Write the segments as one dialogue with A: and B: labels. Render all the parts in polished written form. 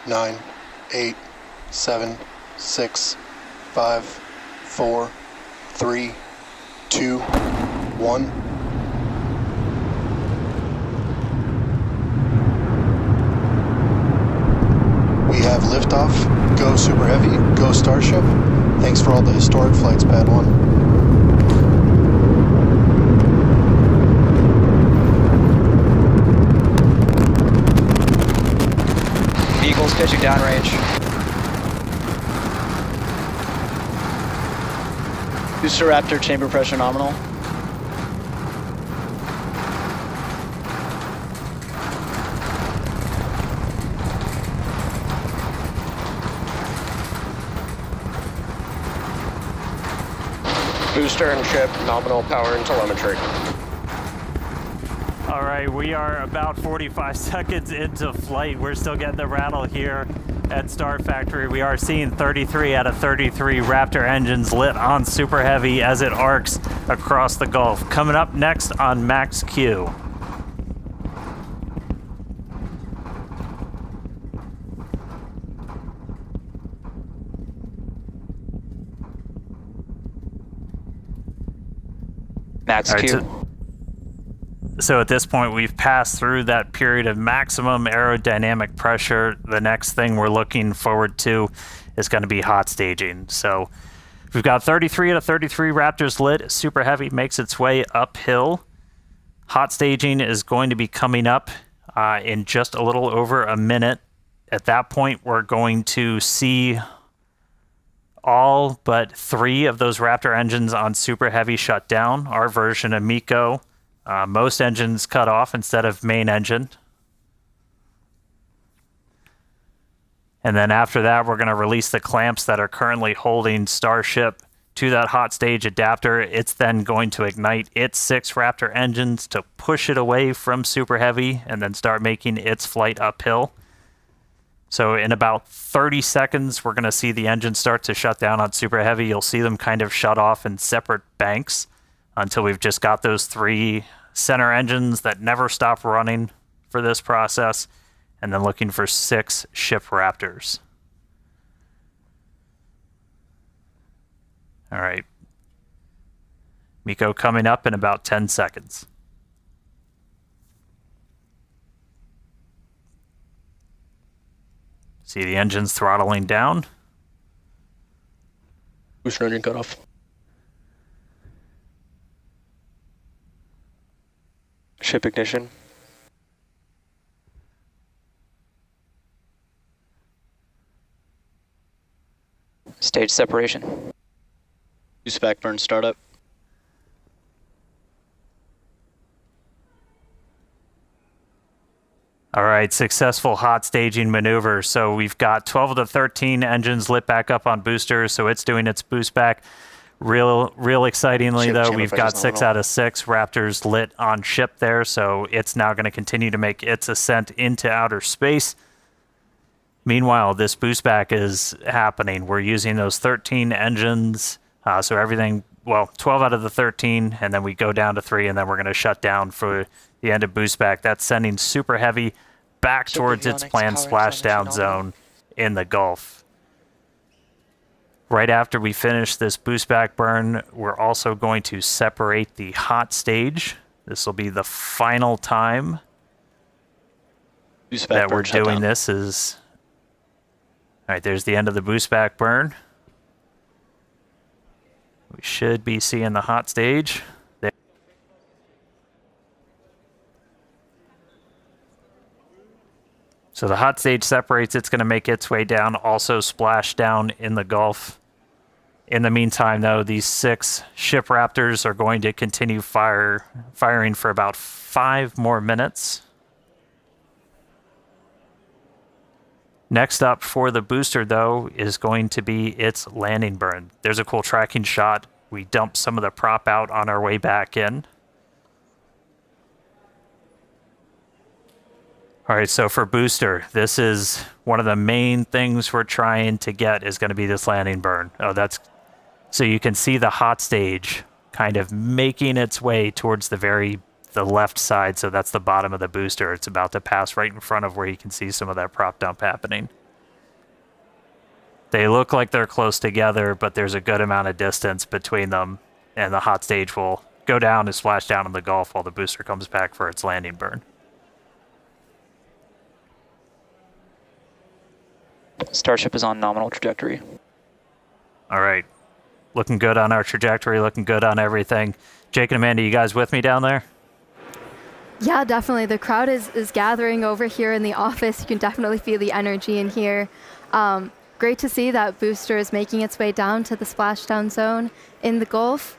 A: 9, 8, 7, 6, 5, 4, 3, 2, 1. We have liftoff. Go Super Heavy. Go Starship. Thanks for all the historic flights, Pad 1.
B: Vehicles pitching downrange. Booster Raptor chamber pressure nominal.
C: Booster and ship, nominal power and telemetry.
D: All right, we are about 45 seconds into flight. We're still getting the rattle here at Star Factory. We are seeing 33 out of 33 Raptor engines lit on Super Heavy as it arcs across the Gulf. Coming up next on Max Q.
B: Max Q.
D: So at this point, we've passed through that period of maximum aerodynamic pressure. The next thing we're looking forward to is going to be hot staging. So we've got 33 out of 33 Raptors lit. Super Heavy makes its way uphill. Hot staging is going to be coming up in just a little over a minute. At that point, we're going to see all but 3 of those Raptor engines on Super Heavy shut down. Our version of MECO. Most engines cut off instead of main engine. And then after that, we're going to release the clamps that are currently holding Starship to that hot stage adapter. It's then going to ignite its 6 Raptor engines to push it away from Super Heavy and then start making its flight uphill. So in about 30 seconds, we're going to see the engines start to shut down on Super Heavy. You'll see them kind of shut off in separate banks until we've just got those 3 center engines that never stop running for this process, and then looking for 6 ship Raptors. All right. MECO coming up in about 10 seconds. See the engines throttling down.
C: Booster engine cut off. Ship ignition.
B: Stage separation.
C: Use backburn startup.
D: All right, successful hot staging maneuver. So we've got 12 of the 13 engines lit back up on boosters, so it's doing its boost back. Real excitingly, though, we've got 6 out of 6 Raptors lit on ship there, so it's now going to continue to make its ascent into outer space. Meanwhile, this boost back is happening. We're using those 13 engines, so everything, well, 12 out of the 13, and then we go down to 3, and then we're going to shut down for the end of boost back. That's sending Super Heavy back towards its planned splashdown zone in the Gulf. Right after we finish this boost back burn, we're also going to separate the hot stage. This will be the final time that we're doing this. All right, there's the end of the boost back burn. We should be seeing the hot stage. There. So the hot stage separates. It's going to make its way down, also splash down in the Gulf. In the meantime, though, these 6 ship Raptors are going to continue firing for about 5 more minutes. Next up for the booster, though, is going to be its landing burn. There's a cool tracking shot. We dump some of the prop out on our way back in. All right, so for booster, this is one of the main things we're trying to get is going to be this landing burn. Oh, that's so you can see the hot stage kind of making its way towards the left side. So that's the bottom of the booster. It's about to pass right in front of where you can see some of that prop dump happening. They look like they're close together, but there's a good amount of distance between them, and the hot stage will go down and splash down in the Gulf while the booster comes back for its landing burn.
B: Starship is on nominal trajectory.
D: All right. Looking good on our trajectory, looking good on everything. Jake and Amanda, you guys with me down there?
E: Yeah, definitely. The crowd is gathering over here in the office. You can definitely feel the energy in here. Great to see that booster is making its way down to the splashdown zone in the Gulf.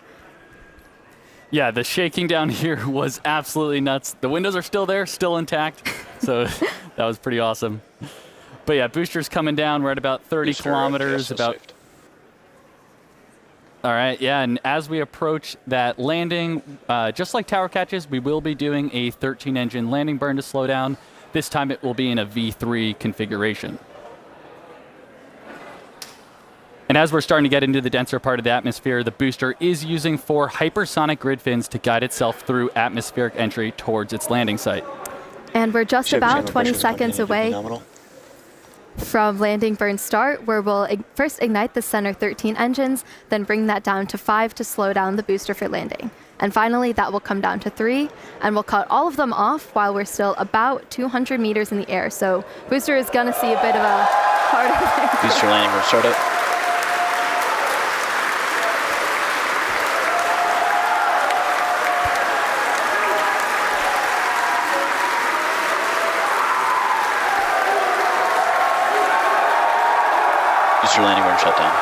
F: Yeah, the shaking down here was absolutely nuts. The windows are still there, still intact. So that was pretty awesome. But yeah, booster's coming down. We're at about 30 kilometers. All right, yeah, and as we approach that landing, just like tower catches, we will be doing a 13-engine landing burn to slow down. This time it will be in a V3 configuration. And as we're starting to get into the denser part of the atmosphere, the booster is using 4 hypersonic grid fins to guide itself through atmospheric entry towards its landing site.
E: And we're just about 20 seconds away from landing burn start, where we'll first ignite the center 13 engines, then bring that down to 5 to slow down the booster for landing. And finally, that will come down to 3, and we'll cut all of them off while we're still about 200 meters in the air. So booster is going to see a bit of a harder landing.
C: Booster landing burn startup. Booster landing burn shutdown.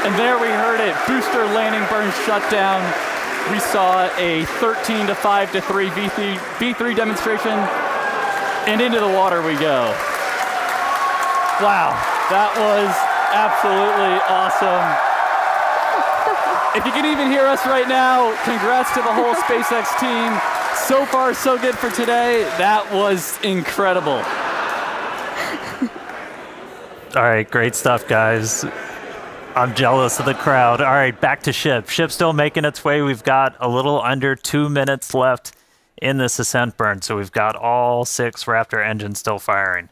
F: And there we heard it, booster landing burn shutdown. We saw a 13 to 5 to 3 V3 demonstration, and into the water we go. Wow, that was absolutely awesome. If you can even hear us right now, congrats to the whole SpaceX team. So far, so good for today. That was incredible.
D: All right, great stuff, guys. I'm jealous of the crowd. All right, back to ship. Ship's still making its way. We've got a little under 2 minutes left in this ascent burn, so we've got all 6 Raptor engines still firing.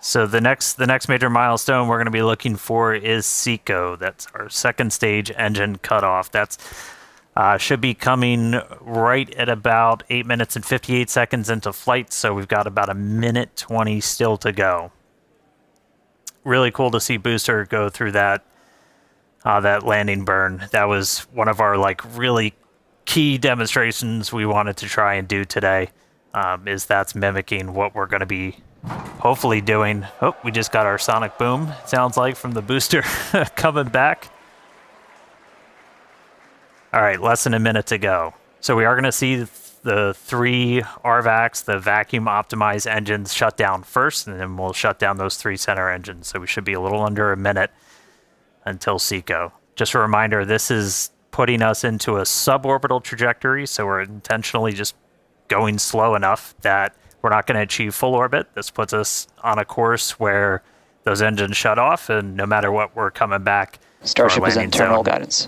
D: So the next major milestone we're going to be looking for is SECO. That's our second stage engine cutoff. That's should be coming right at about 8 minutes and 58 seconds into flight, so we've got about 1:20 still to go. Really cool to see Booster go through that landing burn. That was one of our really key demonstrations we wanted to try and do today. That's mimicking what we're going to be hopefully doing. Oh, we just got our sonic boom, it sounds like, from the booster coming back. All right, less than a minute to go. So we are going to see the 3 RVACs, the vacuum optimized engines, shut down first, and then we'll shut down those 3 center engines. So we should be a little under a minute until SECO. Just a reminder, this is putting us into a suborbital trajectory, so we're intentionally just going slow enough that we're not going to achieve full orbit. This puts us on a course where those engines shut off, and no matter what, we're coming back.
B: Starship is in terminal guidance.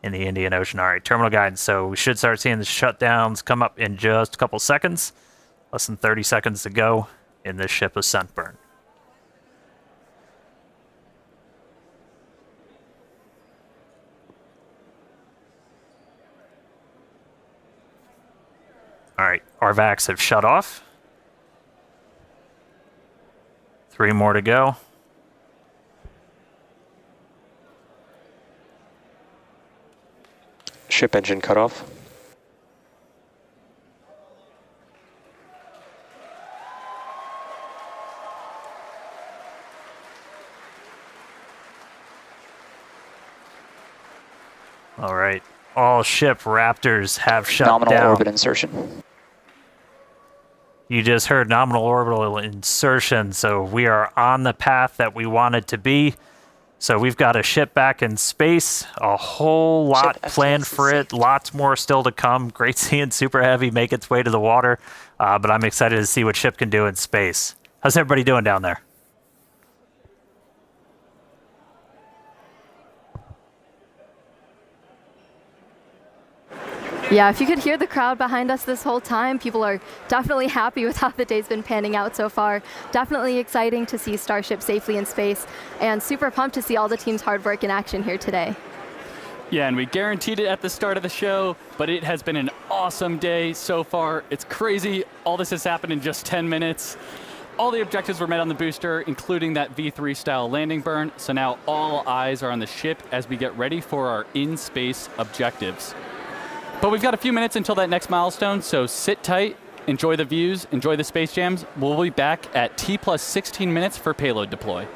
D: In the Indian Ocean. All right, terminal guidance. So we should start seeing the shutdowns come up in just a couple seconds. Less than 30 seconds to go in this ship ascent burn. All right, RVACs have shut off. 3 more to go.
C: Ship engine cutoff.
D: All right. All ship Raptors have shut down.
B: Nominal orbit insertion.
D: You just heard nominal orbital insertion, so we are on the path that we wanted to be. So we've got a ship back in space, a whole lot planned for it, lots more still to come. Great seeing Super Heavy make its way to the water, but I'm excited to see what ship can do in space. How's everybody doing down there?
E: Yeah, if you could hear the crowd behind us this whole time, people are definitely happy with how the day's been panning out so far. Definitely exciting to see Starship safely in space, and super pumped to see all the team's hard work in action here today.
F: Yeah, and we guaranteed it at the start of the show, but it has been an awesome day so far. It's crazy. All this has happened in just 10 minutes. All the objectives were met on the booster, including that V3 style landing burn. So now all eyes are on the ship as we get ready for our in-space objectives. But we've got a few minutes until that next milestone, so sit tight, enjoy the views, enjoy the space jams. We'll be back at T plus 16 minutes for payload deploy.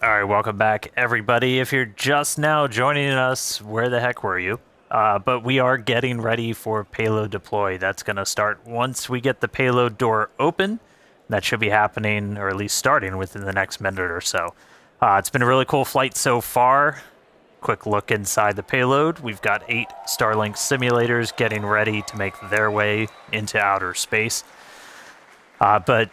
D: All right, welcome back, everybody. If you're just now joining us, where the heck were you? But we are getting ready for payload deploy. That's going to start once we get the payload door open. That should be happening, or at least starting, within the next minute or so. It's been a really cool flight so far. Quick look inside the payload. We've got 8 Starlink simulators getting ready to make their way into outer space. But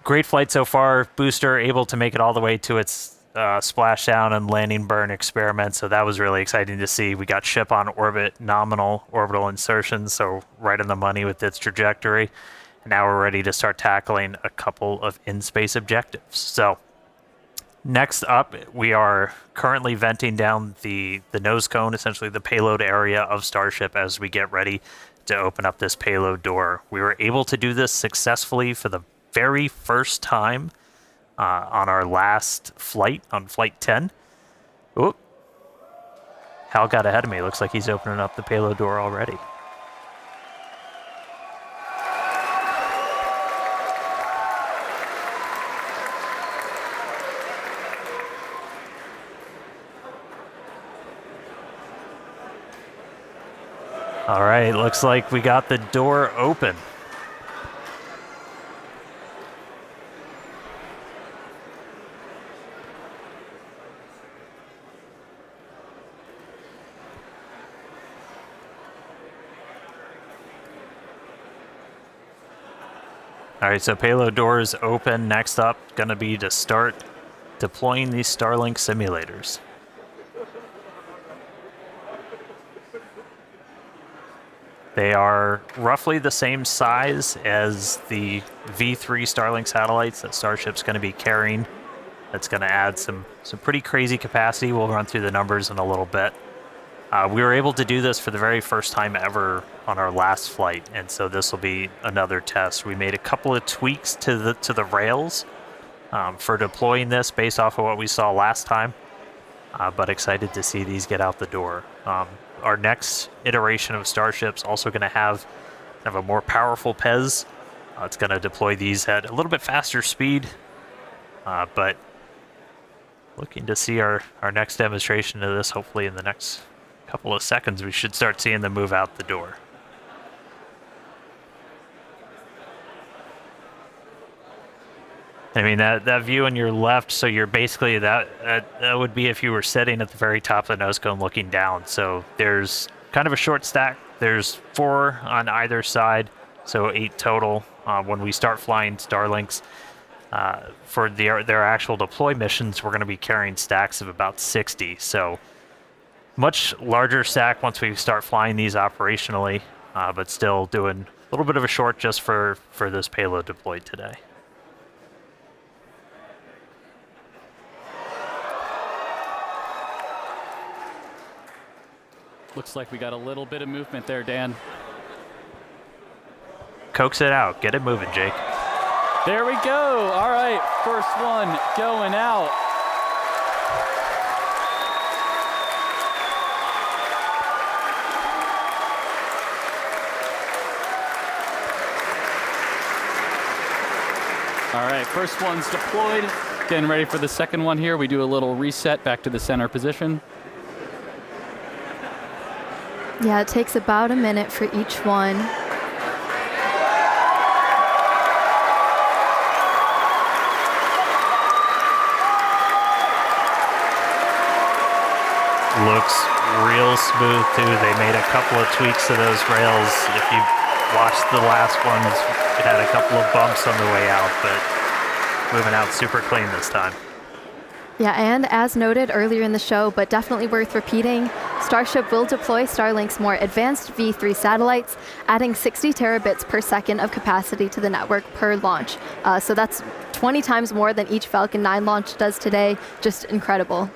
D: great flight so far. Booster able to make it all the way to its splashdown and landing burn experiment, so that was really exciting to see. We got ship on orbit, nominal orbital insertion, so right on the money with its trajectory. And now we're ready to start tackling a couple of in-space objectives. So next up, we are currently venting down the nose cone, essentially the payload area of Starship, as we get ready to open up this payload door. We were able to do this successfully for the very first time on our last flight, on Flight 10. Oop. Hal got ahead of me. Looks like he's opening up the payload door already. All right, looks like we got the door open. All right, so payload door is open. Next up, going to be to start deploying these Starlink simulators. They are roughly the same size as the V3 Starlink satellites that Starship's going to be carrying. That's going to add some pretty crazy capacity. We'll run through the numbers in a little bit. We were able to do this for the very first time ever on our last flight, and so this will be another test. We made a couple of tweaks to the rails for deploying this based off of what we saw last time, but excited to see these get out the door. Our next iteration of Starship's also going to have kind of a more powerful PEZ. It's going to deploy these at a little bit faster speed, but looking to see our next demonstration of this hopefully in the next couple of seconds. We should start seeing them move out the door. I mean, that view on your left, so you're basically, that would be if you were sitting at the very top of the nose cone looking down. So there's kind of a short stack. There's 4 on either side, so 8 total. When we start flying Starlinks, for their actual deploy missions, we're going to be carrying stacks of about 60. So much larger stack once we start flying these operationally, but still doing a little bit of a short just for this payload deployed today.
F: Looks like we got a little bit of movement there, Dan.
D: Coax it out. Get it moving, Jake.
F: There we go. All right, first one going out. All right, first one's deployed. Getting ready for the second one here. We do a little reset back to the center position.
E: Yeah, it takes about a minute for each one.
D: Looks real smooth too. They made a couple of tweaks to those rails. If you watched the last ones, it had a couple of bumps on the way out, but moving out super clean this time.
E: Yeah, and as noted earlier in the show, but definitely worth repeating, Starship will deploy Starlink's more advanced V3 satellites, adding 60 terabits per second of capacity to the network per launch. So that's 20 times more than each Falcon 9 launch does today. Just incredible.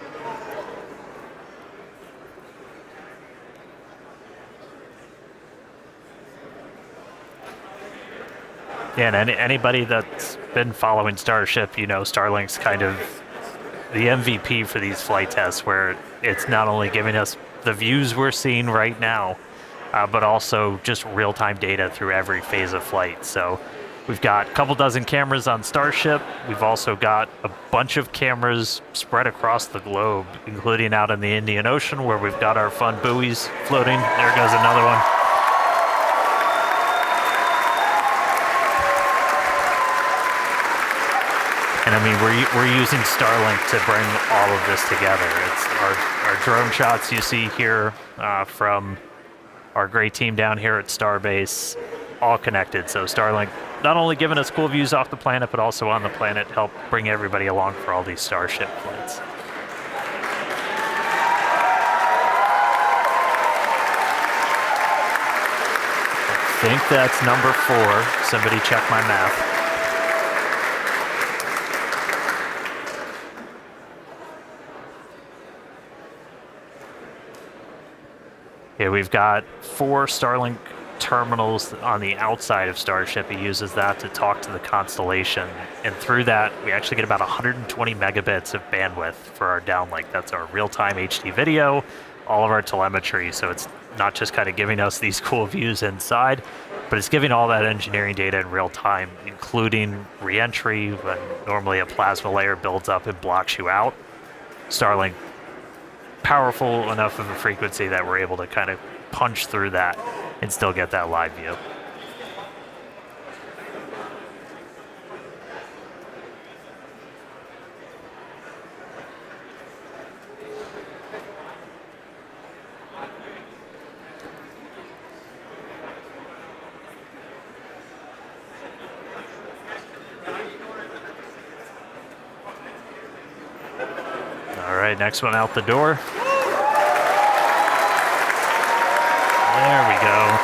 D: Yeah, and anybody that's been following Starship, you know Starlink's kind of the MVP for these flight tests, where it's not only giving us the views we're seeing right now, but also just real-time data through every phase of flight. So We've got a couple dozen cameras on Starship. We've also got a bunch of cameras spread across the globe, including out in the Indian Ocean where we've got our fun buoys floating. There goes another one. And I mean, we're using Starlink to bring all of this together. It's our drone shots you see here from our great team down here at Starbase, all connected. So Starlink not only giving us cool views off the planet, but also on the planet, help bring everybody along for all these Starship flights. I think that's number 4. Somebody check my math. Yeah, we've got 4 Starlink terminals on the outside of Starship. He uses that to talk to the constellation. And through that, we actually get about 120 megabits of bandwidth for our downlink. That's our real-time HD video, all of our telemetry. So it's not just kind of giving us these cool views inside, but it's giving all that engineering data in real time, including re-entry, when normally a plasma layer builds up and blocks you out. Starlink, powerful enough of a frequency that we're able to kind of punch through that and still get that live view. All right, next one out the door. There we go.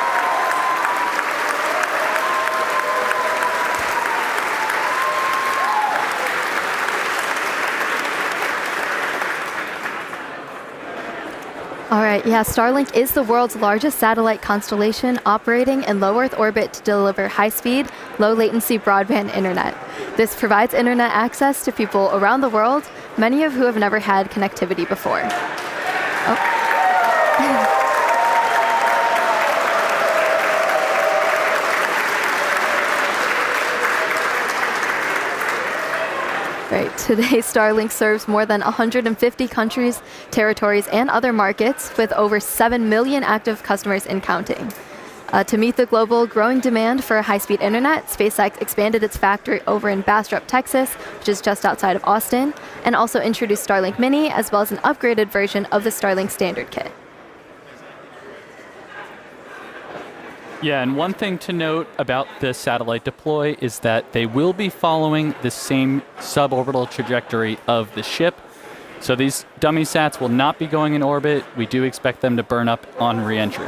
E: All right, yeah, Starlink is the world's largest satellite constellation operating in low Earth orbit to deliver high-speed, low-latency broadband internet. This provides internet access to people around the world, many of who have never had connectivity before. Oh. Right. Today, Starlink serves more than 150 countries, territories, and other markets with over 7 million active customers and counting. To meet the global growing demand for high-speed internet, SpaceX expanded its factory over in Bastrop, Texas, which is just outside of Austin, and also introduced Starlink Mini, as well as an upgraded version of the Starlink Standard Kit.
F: Yeah, and one thing to note about the satellite deploy is that they will be following the same suborbital trajectory of the ship. So these dummy sats will not be going in orbit. We do expect them to burn up on re-entry.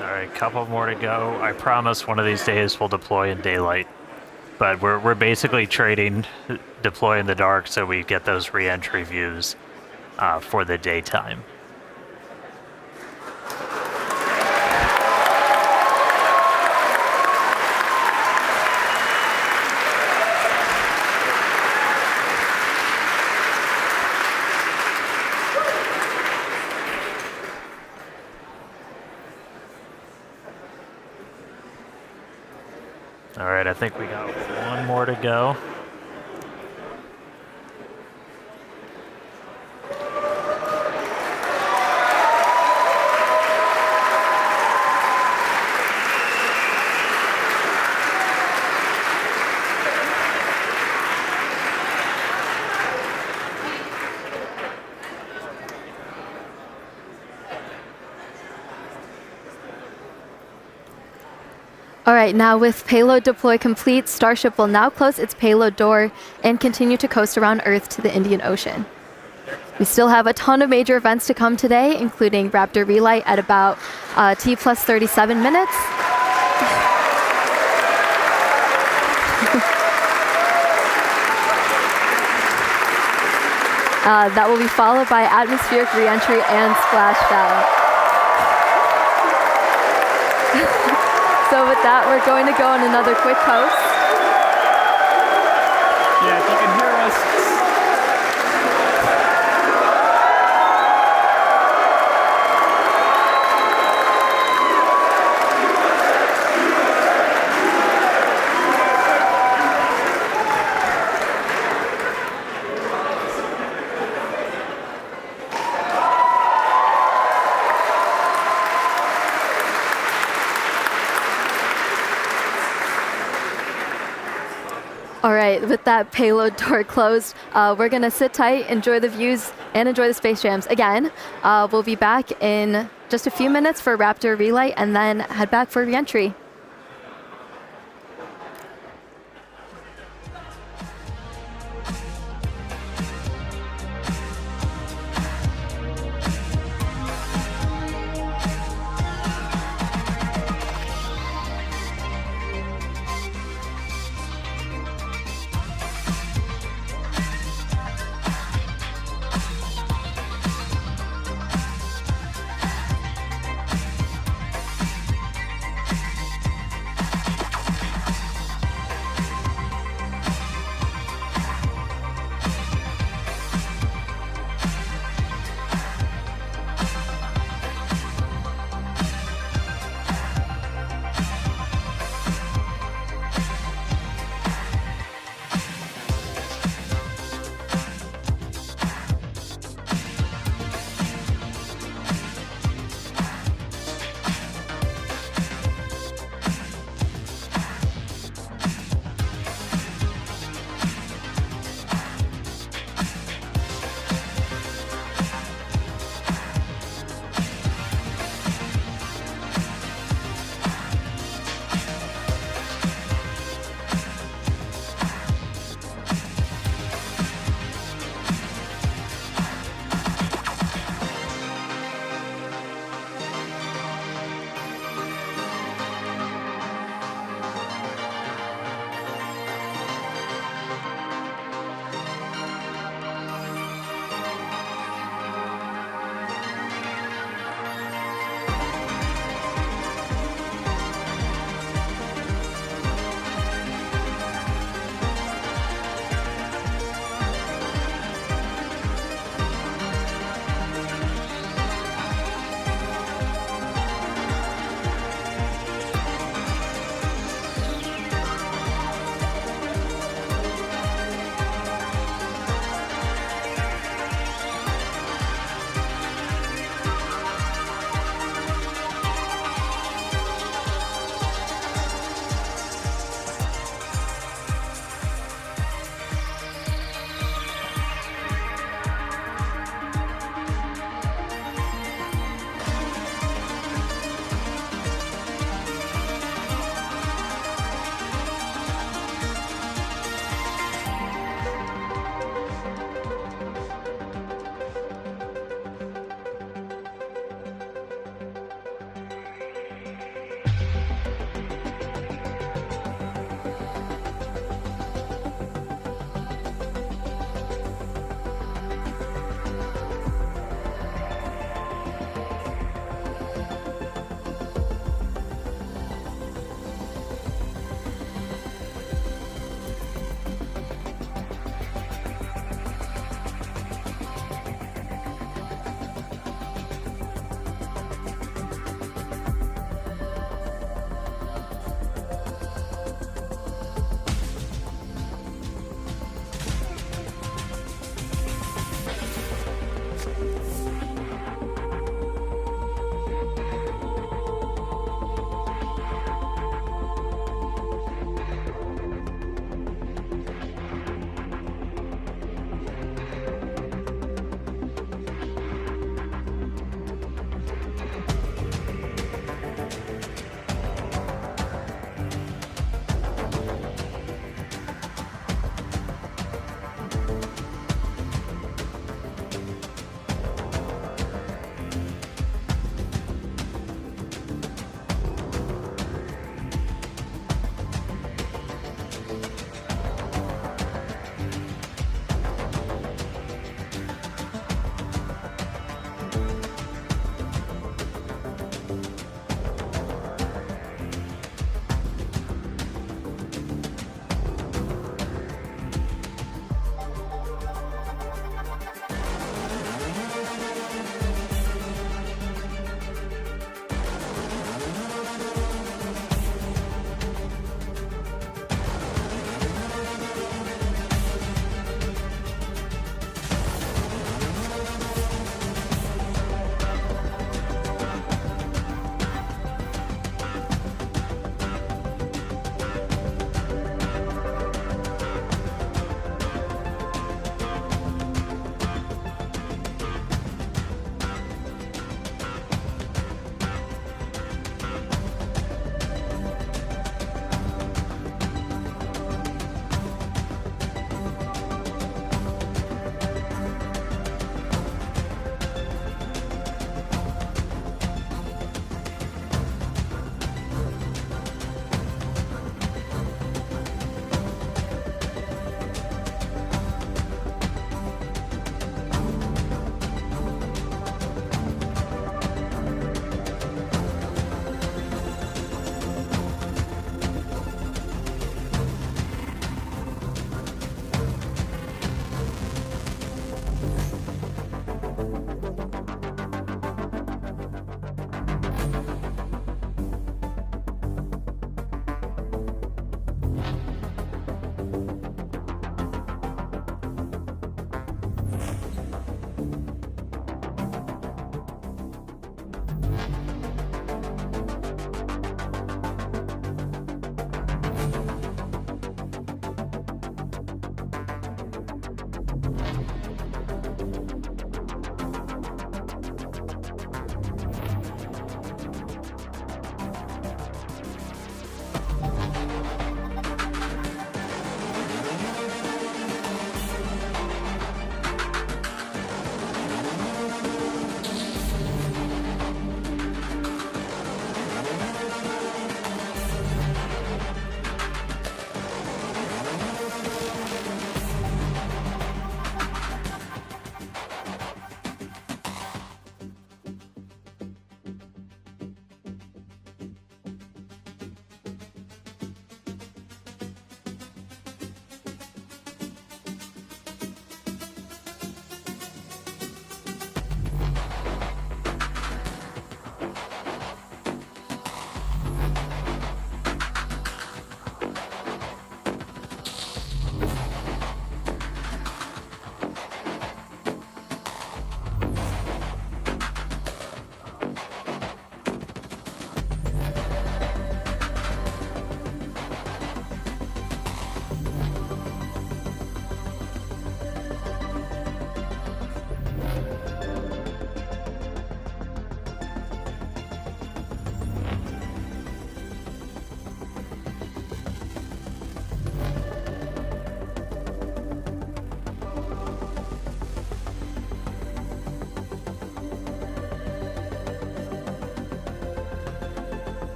D: All right, couple more to go. I promise one of these days we'll deploy in daylight. But we're basically trading deploy in the dark so we get those re-entry views for the daytime. All right, I think we got one more to go.
E: All right, now with payload deploy complete, Starship will now close its payload door and continue to coast around Earth to the Indian Ocean. We still have a ton of major events to come today, including Raptor Relight at about T plus 37 minutes. That will be followed by atmospheric reentry and splashdown. So with that, we're going to go on another quick coast.
F: Yeah, if you can hear us.
E: right, with that payload door closed, we're going to sit tight, enjoy the views, and enjoy the space jams. Again, we'll be back in just a few minutes for Raptor relay, and then head back for reentry.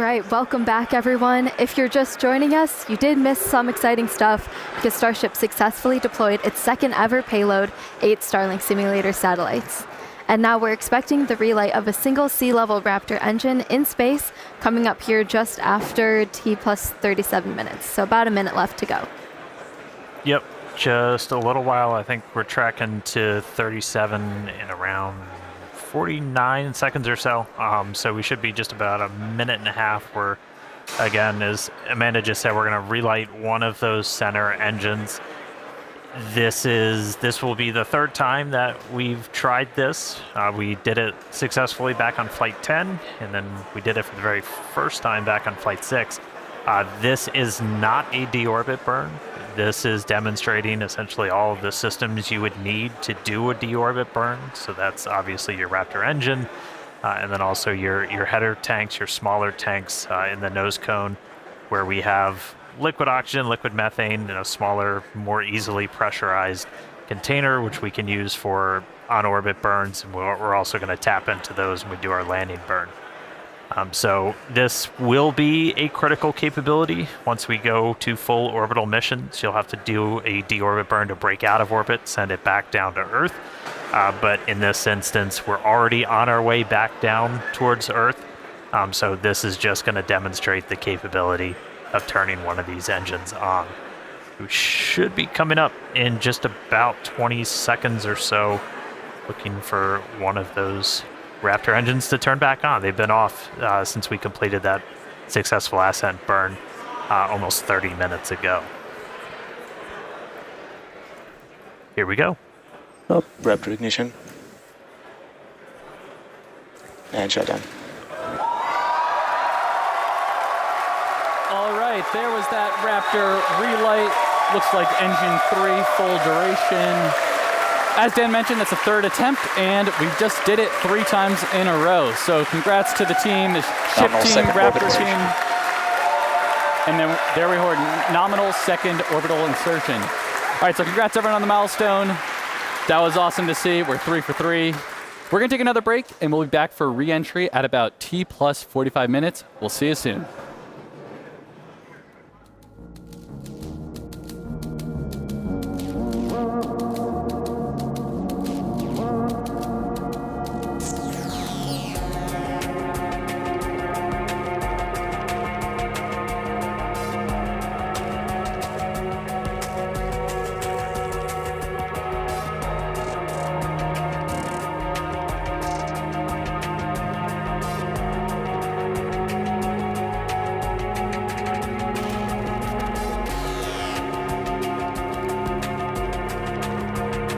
E: right, welcome back everyone. If you're just joining us, you did miss some exciting stuff because Starship successfully deployed its second ever payload, 8 Starlink simulator satellites. And now we're expecting the relight of a single sea-level Raptor engine in space coming up here just after T plus 37 minutes. So about a minute left to go.
D: Yep, just a little while. I think we're tracking to 37 in around 49 seconds or so. So we should be just about a minute and a half where, again, as Amanda just said, we're going to relight one of those center engines. This will be the third time that we've tried this. We did it successfully back on Flight 10, and then we did it for the very first time back on Flight 6. This is not a deorbit burn. This is demonstrating essentially all of the systems you would need to do a deorbit burn. So that's obviously your Raptor engine, and then also your header tanks, your smaller tanks in the nose cone, where we have liquid oxygen, liquid methane in a smaller, more easily pressurized container, which we can use for on-orbit burns. And we're also going to tap into those when we do our landing burn. So this will be a critical capability. Once we go to full orbital missions, you'll have to do a deorbit burn to break out of orbit, send it back down to Earth. But in this instance, we're already on our way back down towards Earth. So this is just going to demonstrate the capability of turning one of these engines on. We should be coming up in just about 20 seconds or so, looking for one of those Raptor engines to turn back on. They've been off since we completed that successful ascent burn almost 30 minutes ago. Here we go.
C: Oh, Raptor ignition. And shutdown.
F: All right, there was that Raptor relight. Looks like engine 3 full duration. As Dan mentioned, that's a third attempt, and we just did it 3 times in a row. So congrats to the team, the ship team, Raptor team. And then there we heard nominal second orbital insertion. All right, so congrats everyone on the milestone. That was awesome to see. We're 3 for 3. We're going to take another break, and we'll be back for re-entry at about T plus 45 minutes. We'll see you soon.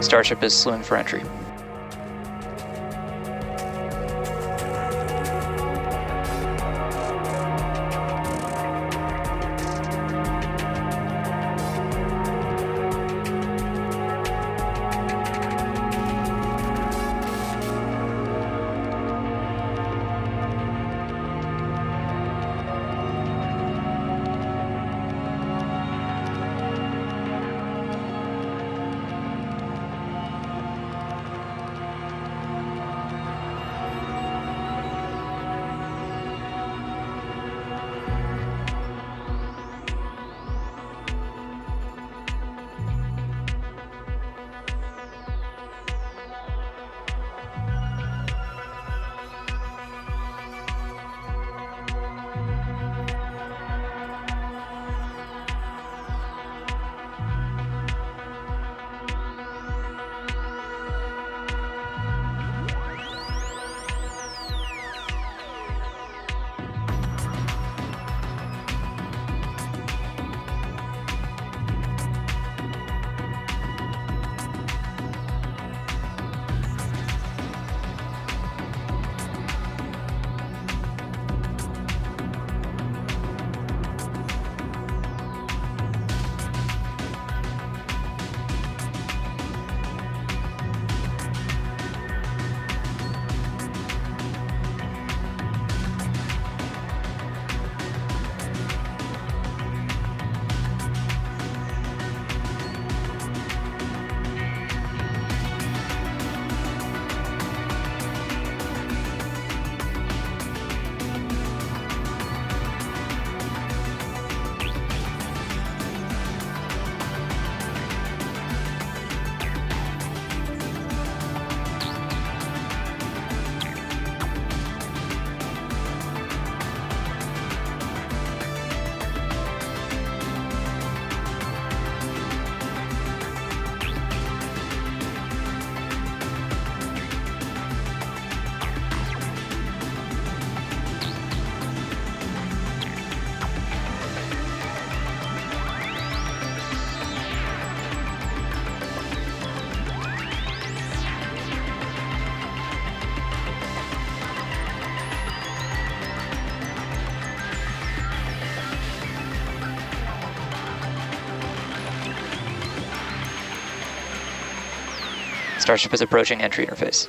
B: Starship is slewing for entry. Starship is approaching entry interface.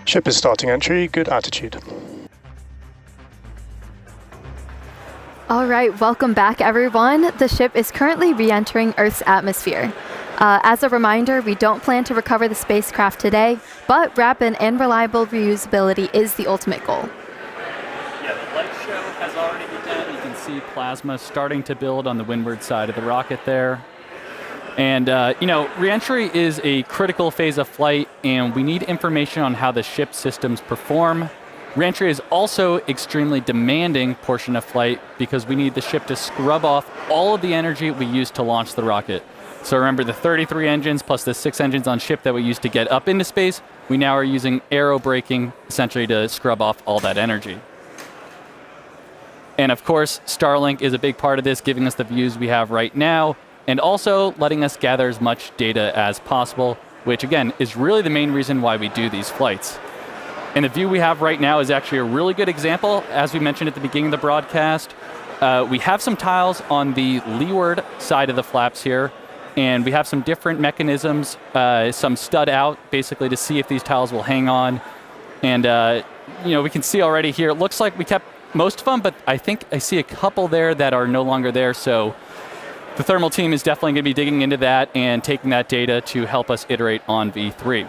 G: Ship is starting entry, good attitude.
E: All right, welcome back, everyone. The ship is currently re-entering Earth's atmosphere. As a reminder, we don't plan to recover the spacecraft today, but rapid and reliable reusability is the ultimate goal.
F: Yeah, the light show has already begun. You can see plasma starting to build on the windward side of the rocket there. And, re-entry is a critical phase of flight, and we need information on how the ship systems perform. Re-entry is also extremely demanding portion of flight because we need the ship to scrub off all of the energy we used to launch the rocket. So remember the 33 engines plus the 6 engines on ship that we used to get up into space, we now are using aerobraking essentially to scrub off all that energy. And of course, Starlink is a big part of this, giving us the views we have right now, and also letting us gather as much data as possible, which again is really the main reason why we do these flights. And the view we have right now is actually a really good example. As we mentioned at the beginning of the broadcast, we have some tiles on the leeward side of the flaps here, and we have some different mechanisms, some stud out, basically to see if these tiles will hang on. And we can see already here, it looks like we kept most of them, but I think I see a couple there that are no longer there, so the thermal team is definitely going to be digging into that and taking that data to help us iterate on V3.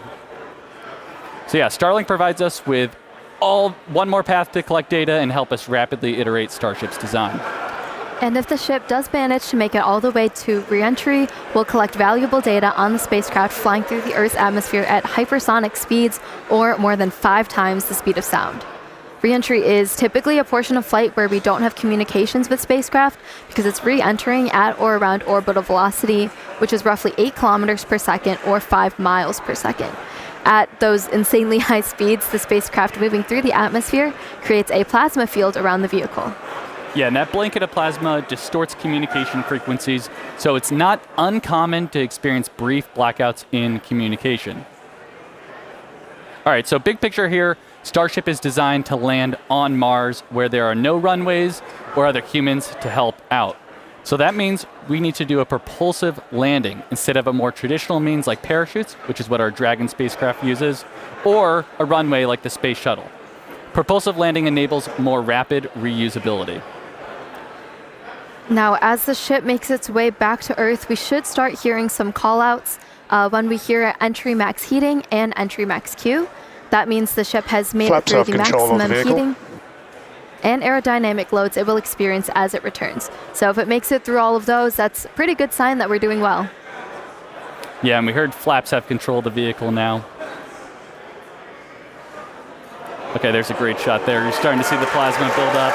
F: So yeah, Starlink provides us with one more path to collect data and help us rapidly iterate Starship's design.
E: And if the ship does manage to make it all the way to re-entry, we'll collect valuable data on the spacecraft flying through the Earth's atmosphere at hypersonic speeds, or more than 5 times the speed of sound. Re-entry is typically a portion of flight where we don't have communications with spacecraft because it's re-entering at or around orbital velocity, which is roughly 8 kilometers per second or 5 miles per second. At those insanely high speeds, the spacecraft moving through the atmosphere creates a plasma field around the vehicle.
F: Yeah, and that blanket of plasma distorts communication frequencies, so it's not uncommon to experience brief blackouts in communication. All right, so big picture here, Starship is designed to land on Mars where there are no runways or other humans to help out. So that means we need to do a propulsive landing instead of a more traditional means like parachutes, which is what our Dragon spacecraft uses, or a runway like the Space Shuttle. Propulsive landing enables more rapid reusability.
E: Now, as the ship makes its way back to Earth, we should start hearing some callouts. When we hear entry max heating and entry max Q, that means the ship has made it through the maximum heating and aerodynamic loads it will experience as it returns. So if it makes it through all of those, that's a pretty good sign that we're doing well.
F: Yeah, and we heard flaps have control of the vehicle now. Okay, there's a great shot there. You're starting to see the plasma build up.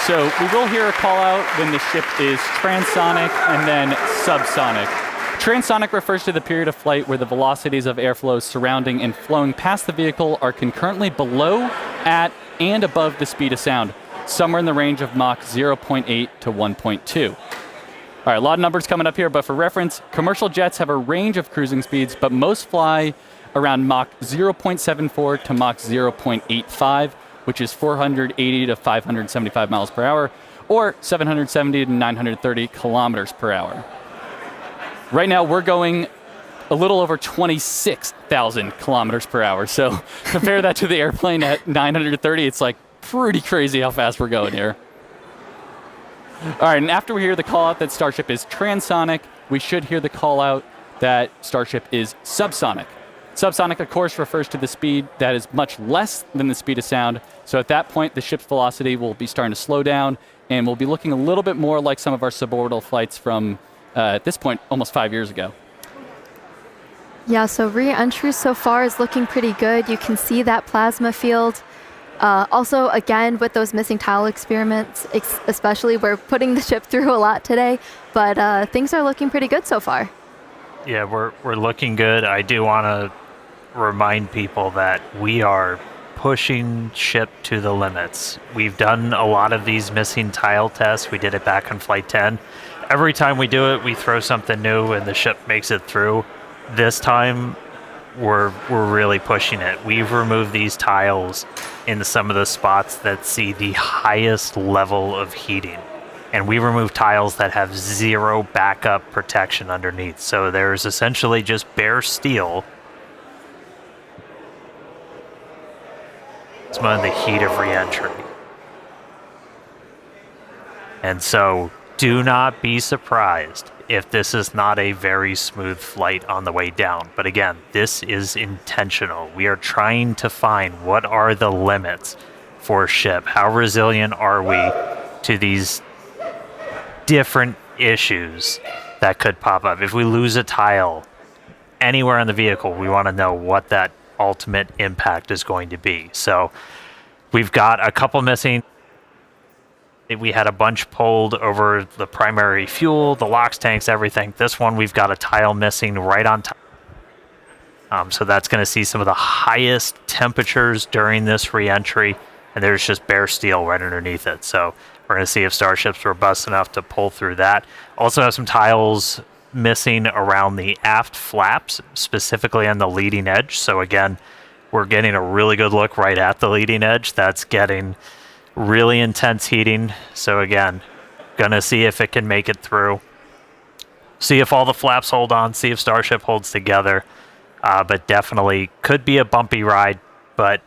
F: So we will hear a call out when the ship is transonic and then subsonic. Transonic refers to the period of flight where the velocities of airflows surrounding and flowing past the vehicle are concurrently below, at, and above the speed of sound, somewhere in the range of Mach 0.8 to 1.2. All right, a lot of numbers coming up here, but for reference, commercial jets have a range of cruising speeds, but most fly around Mach 0.74 to Mach 0.85, which is 480 to 575 miles per hour, or 770 to 930 kilometers per hour. Right now, we're going a little over 26,000 kilometers per hour. So compare that to the airplane at 930. It's like pretty crazy how fast we're going here. All right, and after we hear the call out that Starship is transonic, we should hear the call out that Starship is subsonic. Subsonic, of course, refers to the speed that is much less than the speed of sound. So at that point, the ship's velocity will be starting to slow down, and we'll be looking a little bit more like some of our suborbital flights from, at this point, almost 5 years ago.
E: Yeah, so re-entry so far is looking pretty good. You can see that plasma field. Also, again, with those missing tile experiments, especially, we're putting the ship through a lot today, but things are looking pretty good so far.
D: Yeah, we're looking good. I do want to remind people that we are pushing ship to the limits. We've done a lot of these missing tile tests. We did it back on Flight 10. Every time we do it, we throw something new and the ship makes it through. This time, we're really pushing it. We've removed these tiles in some of the spots that see the highest level of heating. And we remove tiles that have zero backup protection underneath. So there's essentially just bare steel. It's one of the heat of re-entry. And so do not be surprised if this is not a very smooth flight on the way down. But again, this is intentional. We are trying to find what are the limits for a ship. How resilient are we to these different issues that could pop up? If we lose a tile anywhere in the vehicle, we want to know what that ultimate impact is going to be. So we've got a couple missing. We had a bunch pulled over the primary fuel, the LOX tanks, everything. This one, we've got a tile missing right on top. So that's going to see some of the highest temperatures during this re-entry, and there's just bare steel right underneath it. So we're going to see if Starship's robust enough to pull through that. Also have some tiles missing around the aft flaps, specifically on the leading edge. So again, we're getting a really good look right at the leading edge. That's getting really intense heating. So again, gonna see if it can make it through. See if all the flaps hold on, see if Starship holds together. But definitely could be a bumpy ride, but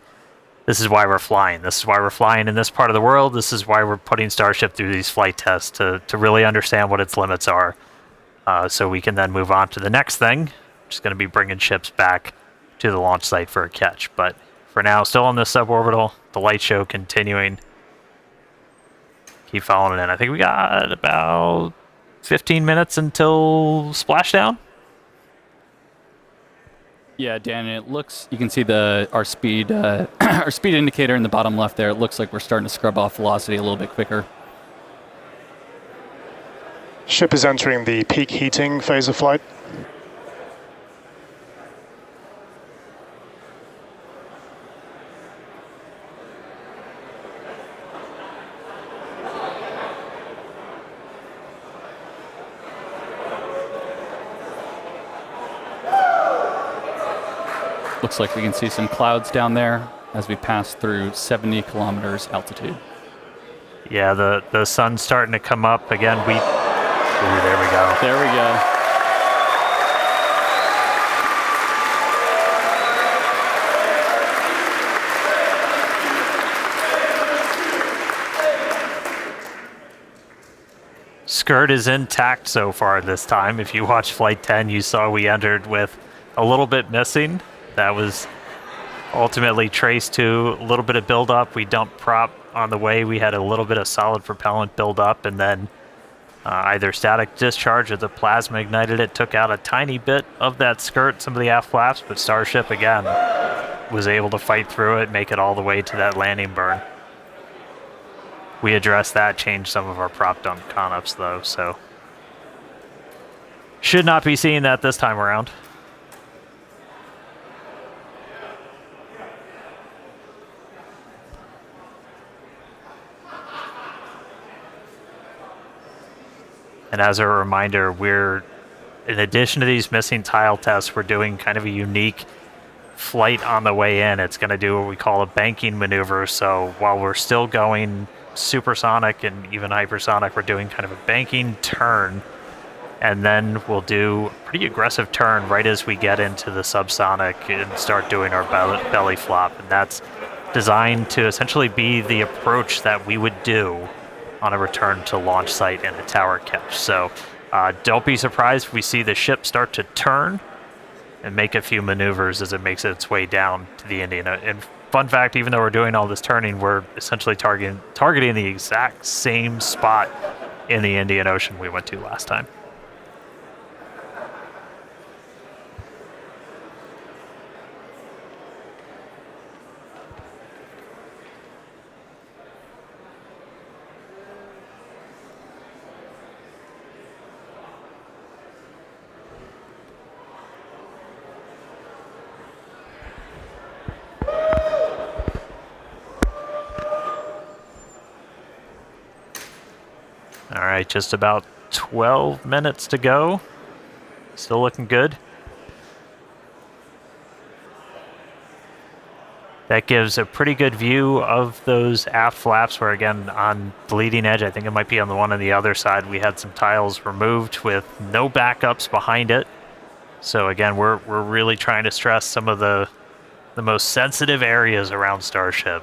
D: this is why we're flying. This is why we're flying in this part of the world. This is why we're putting Starship through these flight tests to really understand what its limits are. So we can then move on to the next thing, which is going to be bringing ships back to the launch site for a catch. But for now, still on this suborbital, the light show continuing. Keep following it in. I think we got about 15 minutes until splashdown.
F: Yeah, Dan, it looks, you can see our speed our speed indicator in the bottom left there. It looks like we're starting to scrub off velocity a little bit quicker.
G: Ship is entering the peak heating phase of flight.
F: Looks like we can see some clouds down there as we pass through 70 kilometers altitude.
D: Yeah, the sun's starting to come up again. Ooh, there we go.
F: There we go.
D: Skirt is intact so far this time. If you watched Flight 10, you saw we entered with a little bit missing. That was ultimately traced to a little bit of buildup. We dumped prop on the way. We had a little bit of solid propellant buildup, and then either static discharge or the plasma ignited it, took out a tiny bit of that skirt, some of the aft flaps, but Starship, again, was able to fight through it, make it all the way to that landing burn. We addressed that, changed some of our prop dump con-ups, though, so should not be seeing that this time around. And as a reminder, in addition to these missing tile tests, we're doing kind of a unique flight on the way in. It's going to do what we call a banking maneuver. So while we're still going supersonic and even hypersonic, we're doing kind of a banking turn. And then we'll do a pretty aggressive turn right as we get into the subsonic and start doing our belly flop. And that's designed to essentially be the approach that we would do on a return to launch site and a tower catch. So don't be surprised if we see the ship start to turn and make a few maneuvers as it makes its way down to the Indian. And fun fact, even though we're doing all this turning, we're essentially targeting the exact same spot in the Indian Ocean we went to last time. All right, just about 12 minutes to go. Still looking good. That gives a pretty good view of those aft flaps where, again, on the leading edge, I think it might be on the one on the other side, we had some tiles removed with no backups behind it. So again, we're really trying to stress some of the most sensitive areas around Starship,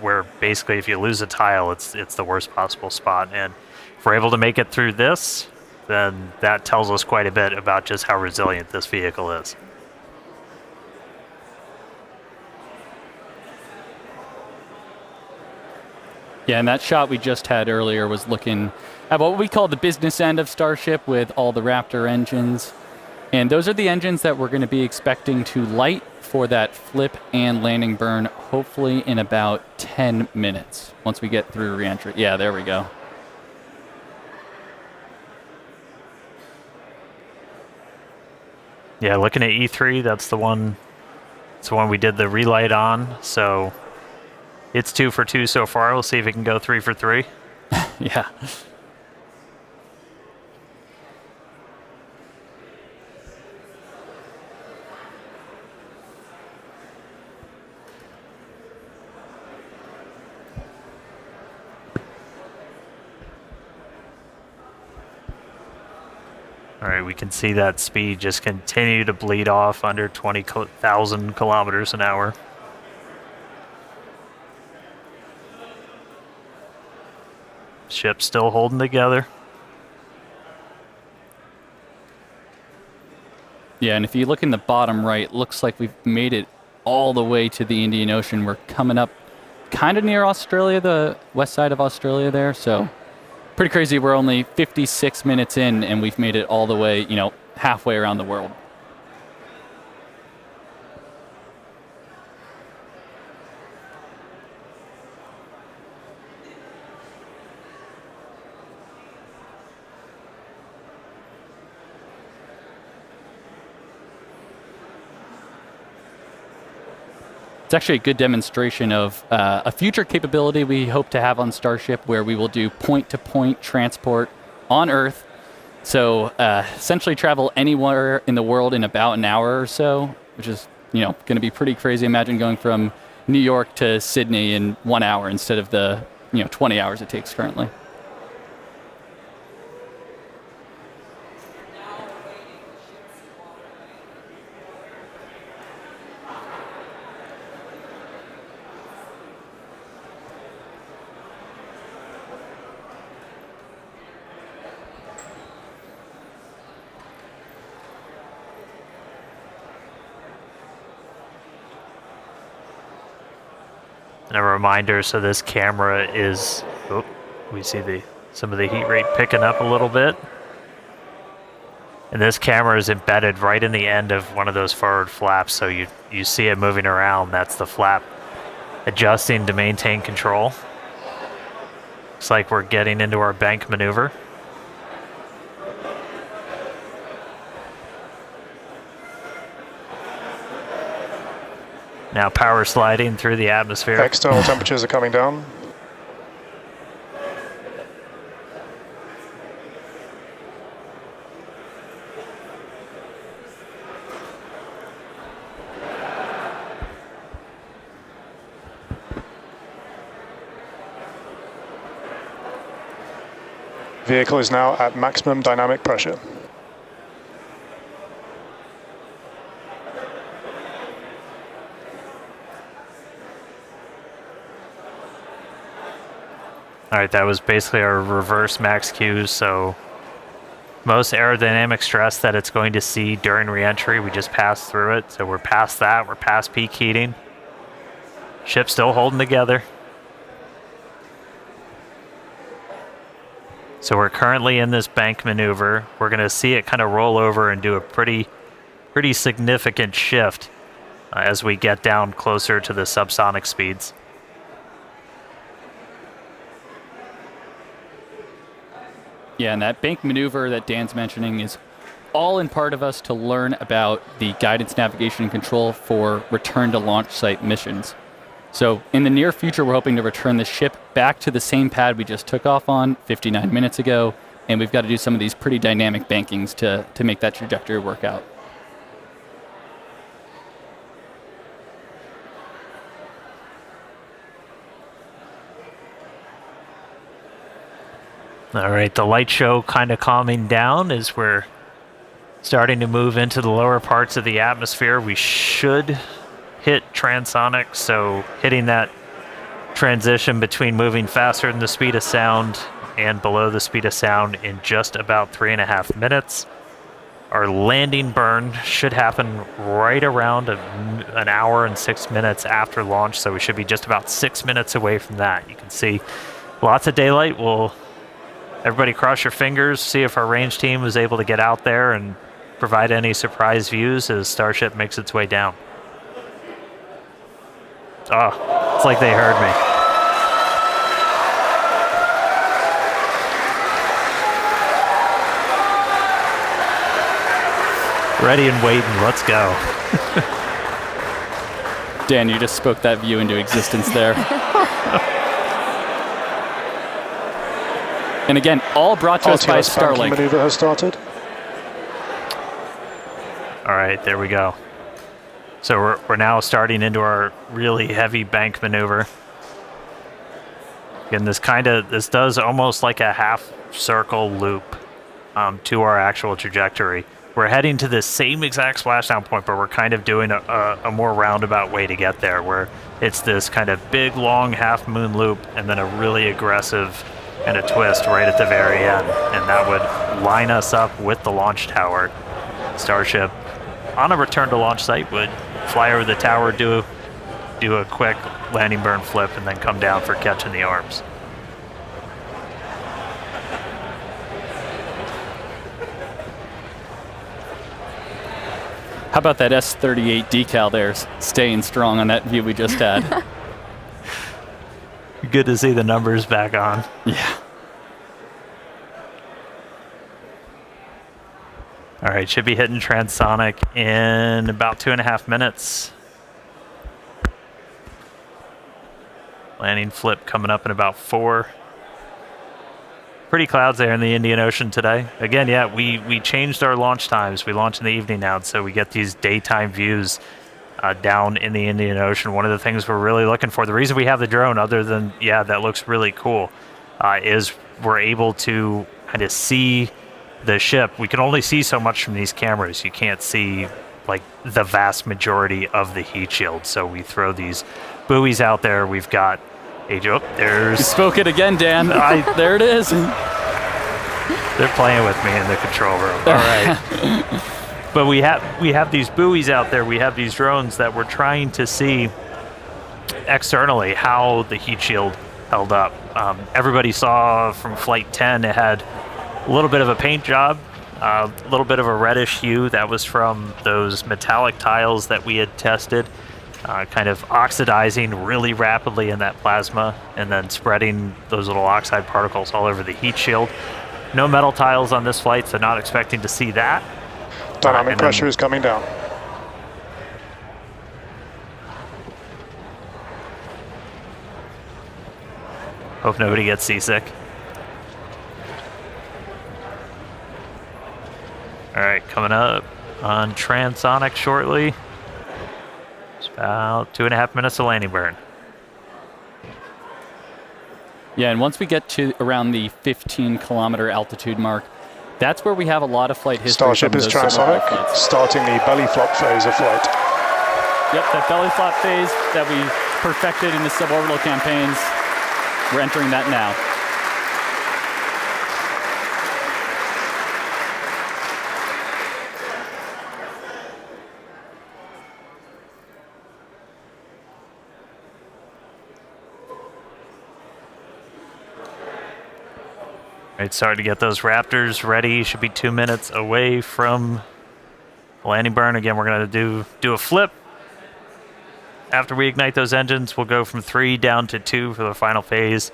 D: where basically if you lose a tile, it's the worst possible spot. And if we're able to make it through this, then that tells us quite a bit about just how resilient this vehicle is.
F: Yeah, and that shot we just had earlier was looking at what we call the business end of Starship with all the Raptor engines. And those are the engines that we're going to be expecting to light for that flip and landing burn, hopefully in about 10 minutes once we get through reentry. Yeah, there we go.
D: Yeah, looking at E3, that's the one we did the relight on. So it's 2 for 2 so far. We'll see if it can go 3 for 3.
F: Yeah.
D: All right, we can see that speed just continue to bleed off under 20,000 kilometers an hour. Ship's still holding together.
F: Yeah, and if you look in the bottom right, looks like we've made it all the way to the Indian Ocean. We're coming up kind of near Australia, the west side of Australia there, so pretty crazy. We're only 56 minutes in, and we've made it all the way, halfway around the world. It's actually a good demonstration of a future capability we hope to have on Starship, where we will do point-to-point transport on Earth. So essentially travel anywhere in the world in about an hour or so, which is going to be pretty crazy. Imagine going from New York to Sydney in 1 hour instead of the 20 hours it takes currently.
D: And a reminder, so this camera is, we see some of the heat rate picking up a little bit. And this camera is embedded right in the end of one of those forward flaps, so you see it moving around. That's the flap adjusting to maintain control. Looks like we're getting into our bank maneuver. Now power sliding through the atmosphere.
G: External temperatures are coming down. Vehicle is now at maximum dynamic pressure.
D: All right, that was basically our reverse max Q, so most aerodynamic stress that it's going to see during re-entry, we just passed through it. So we're past that, we're past peak heating. Ship's still holding together. So we're currently in this bank maneuver. We're going to see it kind of roll over and do a pretty significant shift as we get down closer to the subsonic speeds.
F: Yeah, and that bank maneuver that Dan's mentioning is all in part of us to learn about the guidance, navigation, and control for return to launch site missions. So in the near future, we're hoping to return the ship back to the same pad we just took off on 59 minutes ago, and we've got to do some of these pretty dynamic bankings to make that trajectory work out.
D: All right, the light show kind of calming down as we're starting to move into the lower parts of the atmosphere. We should hit transonic, so hitting that transition between moving faster than the speed of sound and below the speed of sound in just about 3.5 minutes. Our landing burn should happen right around an hour and 6 minutes after launch, so we should be just about 6 minutes away from that. You can see lots of daylight. Everybody cross your fingers, see if our range team is able to get out there and provide any surprise views as Starship makes its way down. Oh, it's like they heard me. Ready and waiting, let's go.
F: Dan, you just spoke that view into existence there. And again, all brought to us by Starlink.
G: Maneuver has started.
D: All right, there we go. So we're now starting into our really heavy bank maneuver. Again, this does almost like a half circle loop to our actual trajectory. We're heading to the same exact splashdown point, but we're kind of doing a more roundabout way to get there, where it's this kind of big, long half moon loop and then a really aggressive and a twist right at the very end, and that would line us up with the launch tower. Starship, on a return to launch site, would fly over the tower, do a quick landing burn flip, and then come down for catching the arms.
F: How about that S38 decal there, staying strong on that view we just had?
D: Good to see the numbers back on.
F: Yeah.
D: All right, should be hitting transonic in about 2.5 minutes. Landing flip coming up in about 4. Pretty clouds there in the Indian Ocean today. Again, yeah, we changed our launch times. We launch in the evening now, so we get these daytime views down in the Indian Ocean. One of the things we're really looking for, the reason we have the drone, other than, yeah, that looks really cool, is we're able to kind of see the ship. We can only see so much from these cameras. You can't see like the vast majority of the heat shield. So we throw these buoys out there. We've got there's...
F: You spoke it again, Dan. There it is.
D: They're playing with me in the control room. All right. But we have these buoys out there. We have these drones that we're trying to see externally how the heat shield held up. Everybody saw from Flight 10 it had a little bit of a paint job, a little bit of a reddish hue. That was from those metallic tiles that we had tested. Kind of oxidizing really rapidly in that plasma and then spreading those little oxide particles all over the heat shield. No metal tiles on this flight, so not expecting to see that.
G: Dynamic pressure is coming down.
D: Hope nobody gets seasick. All right, coming up on transonic shortly. About 2.5 minutes of landing burn.
F: Yeah, and once we get to around the 15-kilometer altitude mark, that's where we have a lot of flight history.
G: Starship is transonic, starting the belly flop phase of flight.
F: Yep, that belly flop phase that we perfected in the suborbital campaigns, we're entering that now.
D: Right, starting to get those Raptors ready. Should be 2 minutes away from landing burn. Again, we're going to do a flip. After we ignite those engines, we'll go from 3 down to 2 for the final phase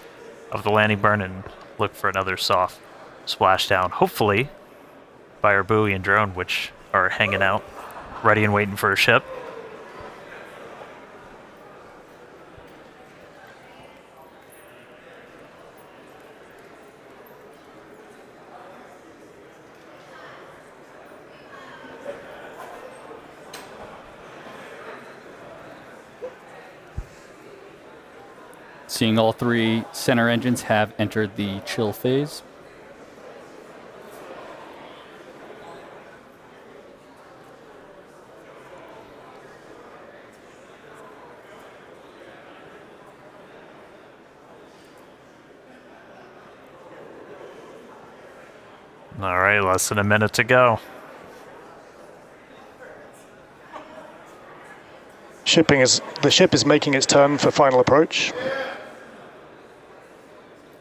D: of the landing burn and look for another soft splashdown, hopefully by our buoy and drone, which are hanging out, ready and waiting for a ship.
F: Seeing all 3 center engines have entered the chill phase.
D: All right, less than a minute to go.
G: The ship is making its turn for final approach.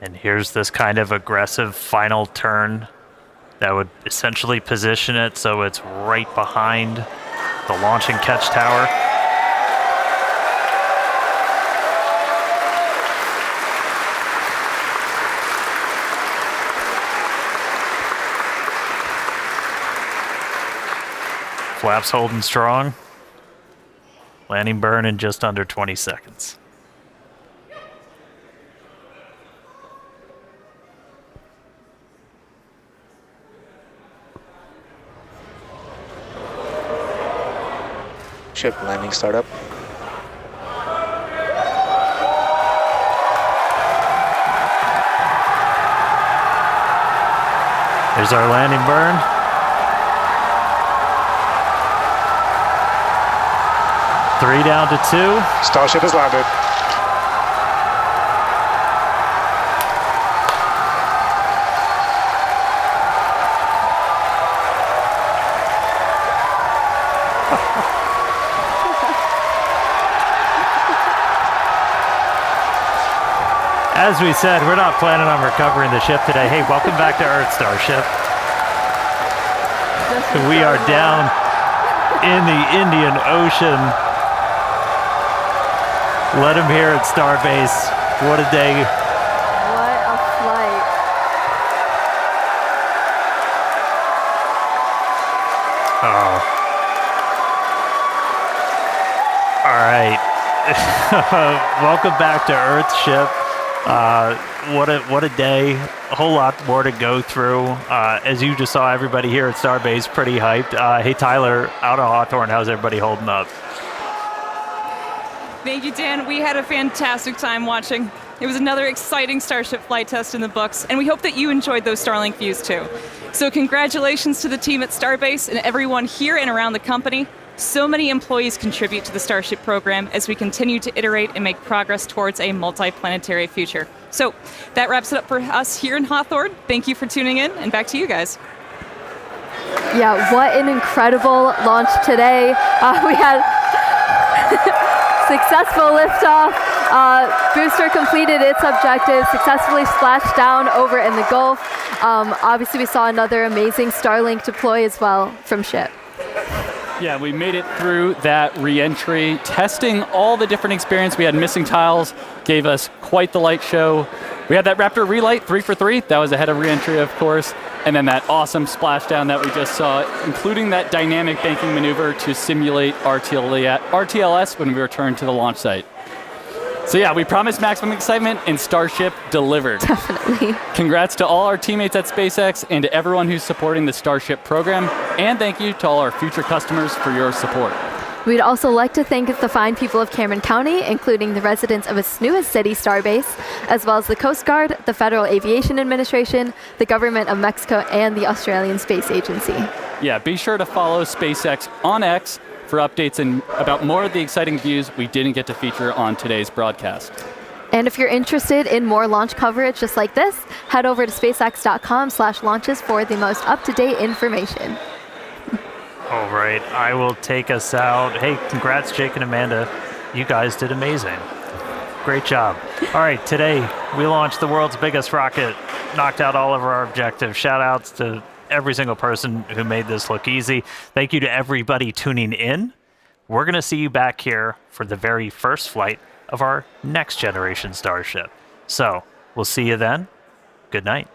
D: And here's this kind of aggressive final turn that would essentially position it so it's right behind the launch and catch tower. Flaps holding strong. Landing burn in just under 20 seconds.
C: Ship landing startup.
D: There's our landing burn. Three down to 2.
G: Starship has landed.
D: As we said, we're not planning on recovering the ship today. Hey, welcome back to Earth, Starship. We are down in the Indian Ocean. Let him hear it, Starbase. What a day.
E: What a flight.
D: Oh. All right. Welcome back to Earthship. What a day. A whole lot more to go through. As you just saw, everybody here at Starbase pretty hyped. Hey, Tyler, out of Hawthorne, how's everybody holding up?
H: Thank you, Dan. We had a fantastic time watching. It was another exciting Starship flight test in the books, and we hope that you enjoyed those Starlink views too. So congratulations to the team at Starbase and everyone here and around the company. So many employees contribute to the Starship program as we continue to iterate and make progress towards a multi-planetary future. So that wraps it up for us here in Hawthorne. Thank you for tuning in, and back to you guys.
E: Yeah, what an incredible launch today. We had successful liftoff. Booster completed its objective, successfully splashed down over in the Gulf. Obviously, we saw another amazing Starlink deploy as well from ship.
F: Yeah, we made it through that re-entry, testing all the different experience. We had missing tiles, gave us quite the light show. We had that Raptor relight, 3 for 3. That was ahead of re-entry, of course. And then that awesome splashdown that we just saw, including that dynamic banking maneuver to simulate RTLS when we returned to the launch site. So yeah, we promised maximum excitement, and Starship delivered.
E: Definitely.
F: Congrats to all our teammates at SpaceX and to everyone who's supporting the Starship program. And thank you to all our future customers for your support.
E: We'd also like to thank the fine people of Cameron County, including the residents of its newest city, Starbase, as well as the Coast Guard, the Federal Aviation Administration, the Government of Mexico, and the Australian Space Agency.
F: Yeah, be sure to follow SpaceX on X for updates and about more of the exciting views we didn't get to feature on today's broadcast.
E: And if you're interested in more launch coverage just like this, head over to spacex.com/launches for the most up-to-date information.
D: All right, I will take us out. Hey, congrats, Jake and Amanda. You guys did amazing. Great job. All right, today we launched the world's biggest rocket, knocked out all of our objectives. Shout outs to every single person who made this look easy. Thank you to everybody tuning in. We're going to see you back here for the very first flight of our next generation Starship. So we'll see you then. Good night.